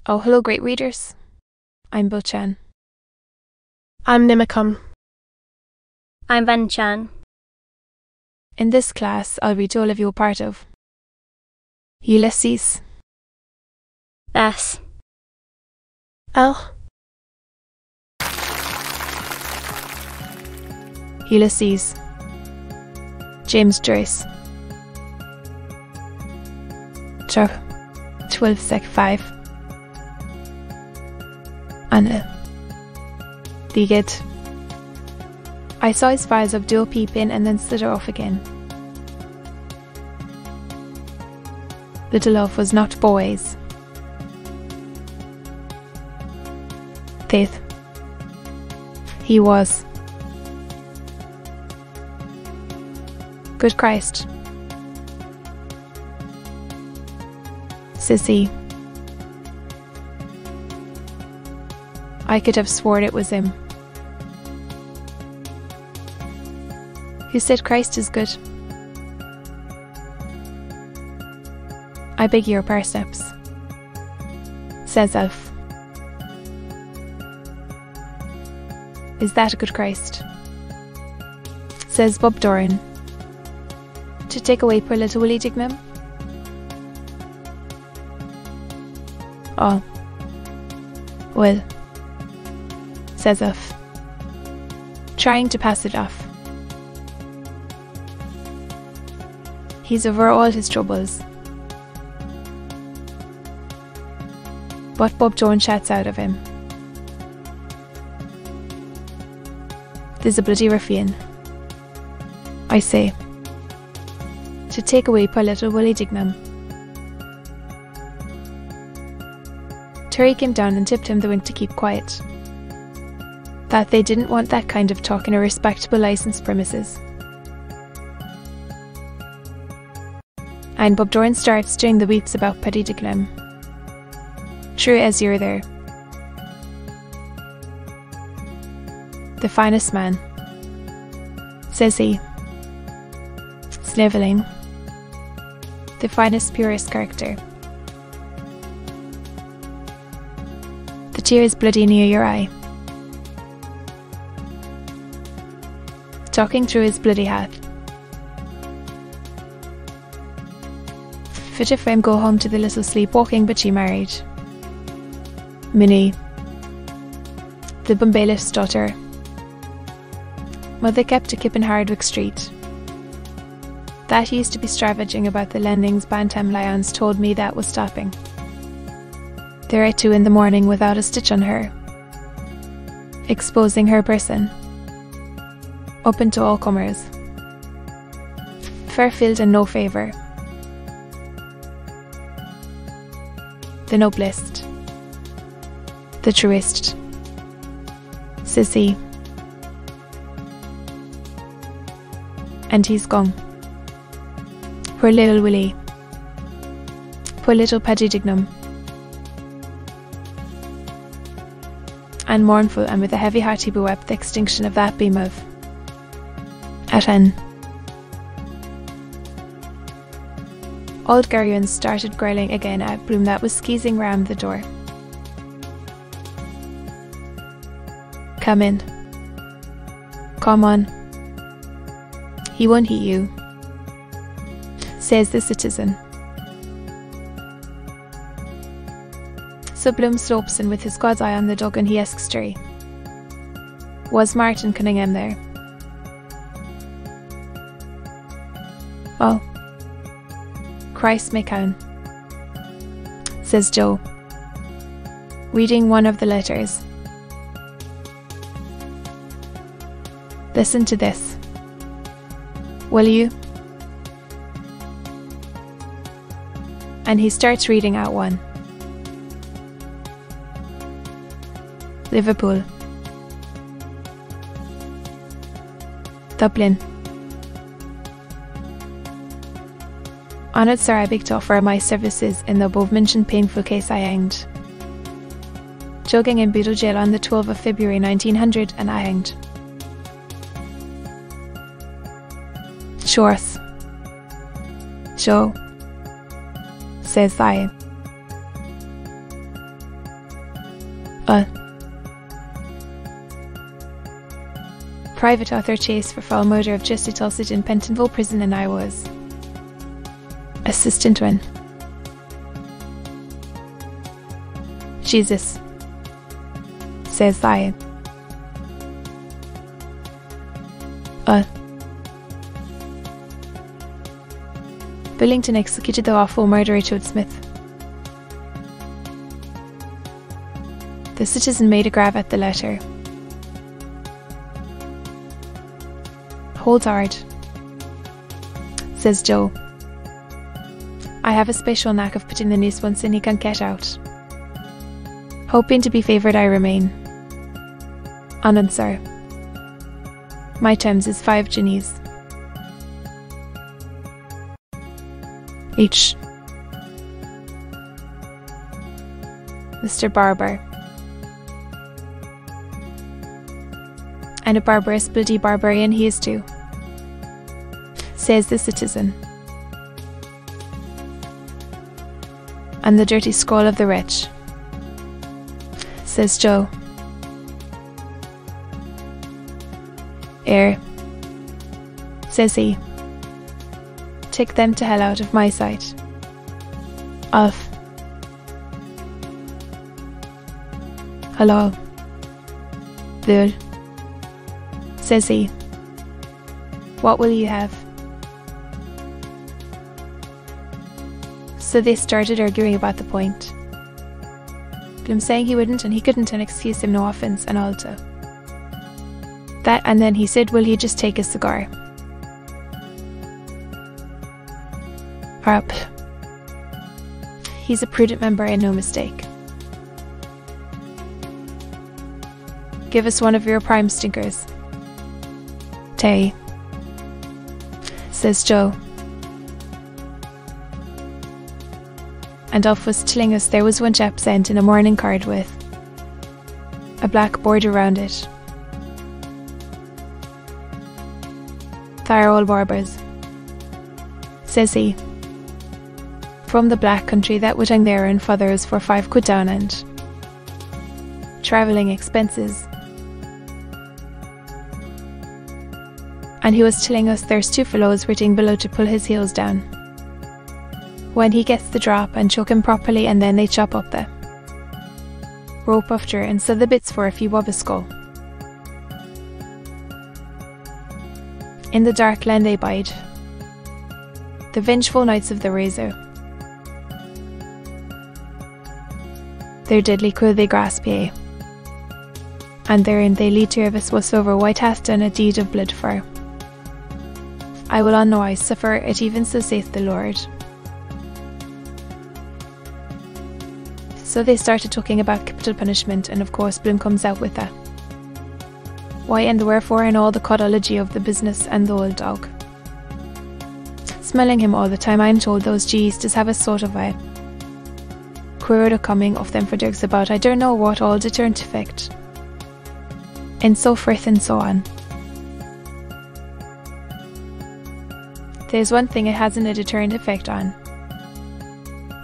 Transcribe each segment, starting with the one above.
Oh, hello, great readers. I'm Bo-chan. I'm Nimacum. I'm Van-chan. In this class, I'll read to all of you a part of Ulysses, S. L. Ulysses, James Joyce, Chap 12 sec 5, Anna, Digit. I saw his fires of dual peep in and then slither off again. Little love was not boys. Faith. He was. Good Christ. Sissy. I could have sworn it was him. Who said Christ is good? I beg your parsnips, says Elf. Is that a good Christ? Says Bob Doran. To take away poor little Willie Dignam? Oh. Well, says Elf, trying to pass it off. He's over all his troubles. But Bob Doran chats out of him. There's a bloody ruffian, I say, to take away poor little Willie Dignam. Terry came down and tipped him the wink to keep quiet. That they didn't want that kind of talk in a respectable licensed premises. And Bob Doran starts doing the weeps about Paddy Dignam. True as you're there. The finest man, says he, snivelling. The finest, purest character. The tear is bloody near your eye. Talking through his bloody hat. Fit if I'm go home to the little sleepwalking but she married. Minnie, the Bumbailiff's daughter. Mother kept a kip in Hardwick Street. That used to be stravaging about the lendings Bantam Lions told me that was stopping. There at 2 in the morning without a stitch on her. Exposing her person. Open to all comers. Fairfield and no favour. The noblest. The truest. Sissy. And he's gone. Poor little Willie. Poor little Paddy Dignam. And mournful and with a heavy heart he bewept the extinction of that beam of Atan. Old Garyon started growling again at Bloom that was skeezing round the door. Come in. Come on. He won't heat you, says the citizen. So Bloom slopes in with his God's eye on the dog and he asks Jerry, was Martin Cunningham there? Oh, Christ may count, says Joe, reading one of the letters. Listen to this, will you? And he starts reading out one. Liverpool, Dublin. Honoured Sir, I beg to offer my services in the above-mentioned painful case I hanged. Jogging in Beadle Jail on the 12th of February 1900 and I hanged. Shorth. Joe, says I. Private author chase for foul murder of Jesse Tulsit in Pentonville prison, and I was assistant when Jesus says I Billington executed the awful murder of Toad Smith. The citizen made a grab at the letter. Hold hard, says Joe. I have a special knack of putting the noose once and he can't get out. Hoping to be favoured, I remain. Anand, sir. My terms is 5 guineas. Each. Mr. Barber. And a barbarous, bloody barbarian he is too, says the citizen. And the dirty scroll of the wretch, says Joe. Says he. Take them to hell out of my sight. Off. Hello. Lul. Says he. What will you have? So they started arguing about the point. Bloom saying he wouldn't and he couldn't and excuse him no offence and all to that, and then he said, will he just take a cigar? Up. He's a prudent member and no mistake. Give us one of your prime stinkers. Tay, says Joe. And off was telling us there was one chap sent in a morning card with a black border round it. They're all barbers, says he. From the black country that would hang there and fathers for 5 quid down and travelling expenses. And he was telling us there's 2 fellows waiting below to pull his heels down when he gets the drop and choke him properly, and then they chop up the rope after and sell the bits for a few bob a skull. In the dark land they bide, the vengeful knights of the razor. Their deadly quill they grasp, yea, and therein they lead to of us whatsoever white hath done a deed of blood for. I will on no wise suffer it, even so saith the Lord. So they started talking about capital punishment, and of course Bloom comes out with that. Why and the wherefore and all the codology of the business, and the old dog smelling him all the time. I'm told those G's does have a sort of a queer the coming of them for dirks about I don't know what all deterrent effect, and so forth and so on. There's one thing it hasn't a deterrent effect on,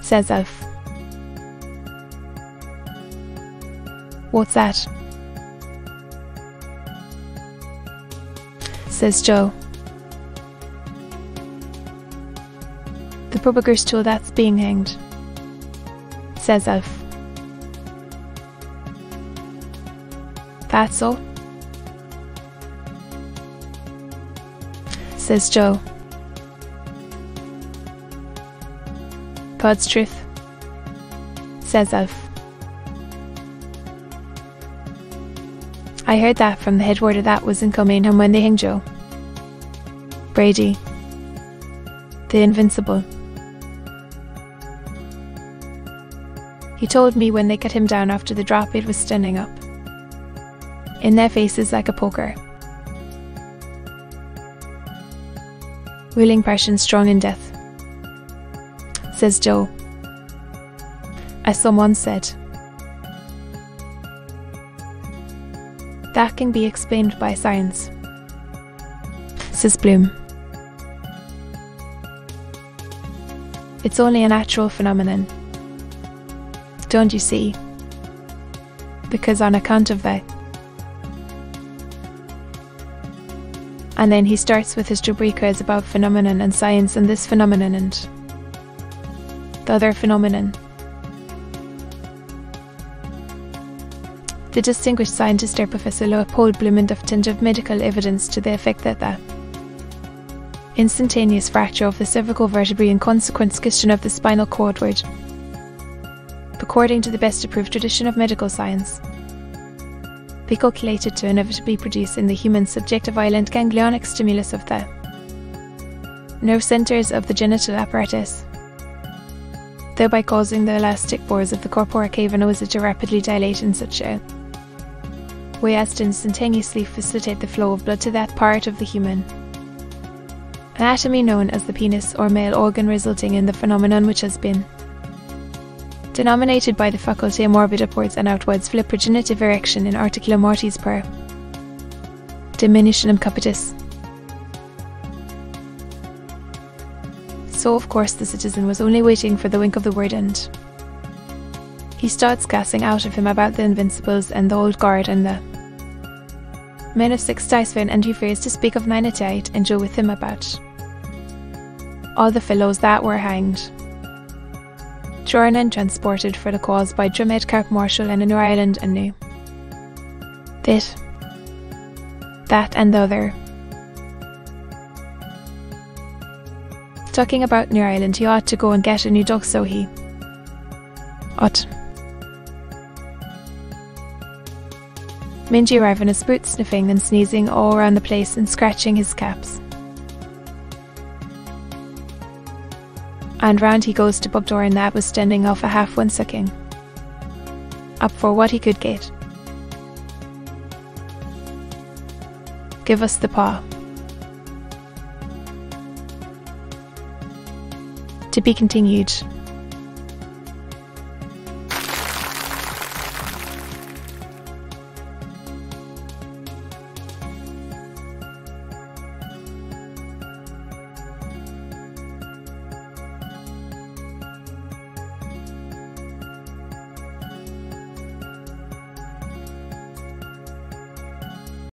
says Elf. What's that? Says Joe. The poor bugger's tool that's being hanged, says Elf. That's so? Says Joe. God's truth, says Elf. I heard that from the head warder that was in Cumming when they hanged Joe. Brady, the invincible. He told me when they cut him down after the drop it was standing up in their faces like a poker. Willing passion strong in death, says Joe. As someone said, that can be explained by science, says Bloom. It's only a natural phenomenon, don't you see? because on account of that. And then he starts with his rubricas about phenomenon and science and this phenomenon and the other phenomenon. The distinguished scientist Herr Professor Leopold Blumendt obtained of medical evidence to the effect that the instantaneous fracture of the cervical vertebrae and consequent scission of the spinal cord would, according to the best approved tradition of medical science, be calculated to inevitably produce in the human subject a violent ganglionic stimulus of the nerve centres of the genital apparatus, thereby causing the elastic pores of the corpora cavernosa to rapidly dilate in such a way as to instantaneously facilitate the flow of blood to that part of the human anatomy known as the penis or male organ, resulting in the phenomenon which has been denominated by the faculty morbid upwards and outwards flip progenitive erection in articula mortis per diminutionem capitis. So of course the citizen was only waiting for the wink of the word, and he starts gassing out of him about the invincibles and the old guard and the men of 6 dice fair, and he fears to speak of 9 at 8 and Joe with him about all the fellows that were hanged, drawn and transported for the cause by Drumed Carp Marshal and in New Ireland and knew that and the other. Talking about New Ireland, he ought to go and get a new dog, so he ought. Mingy arrived in his boots, sniffing and sneezing all around the place and scratching his caps. And round he goes to Bob Doran that was standing off a half one sucking up for what he could get. Give us the paw. To be continued.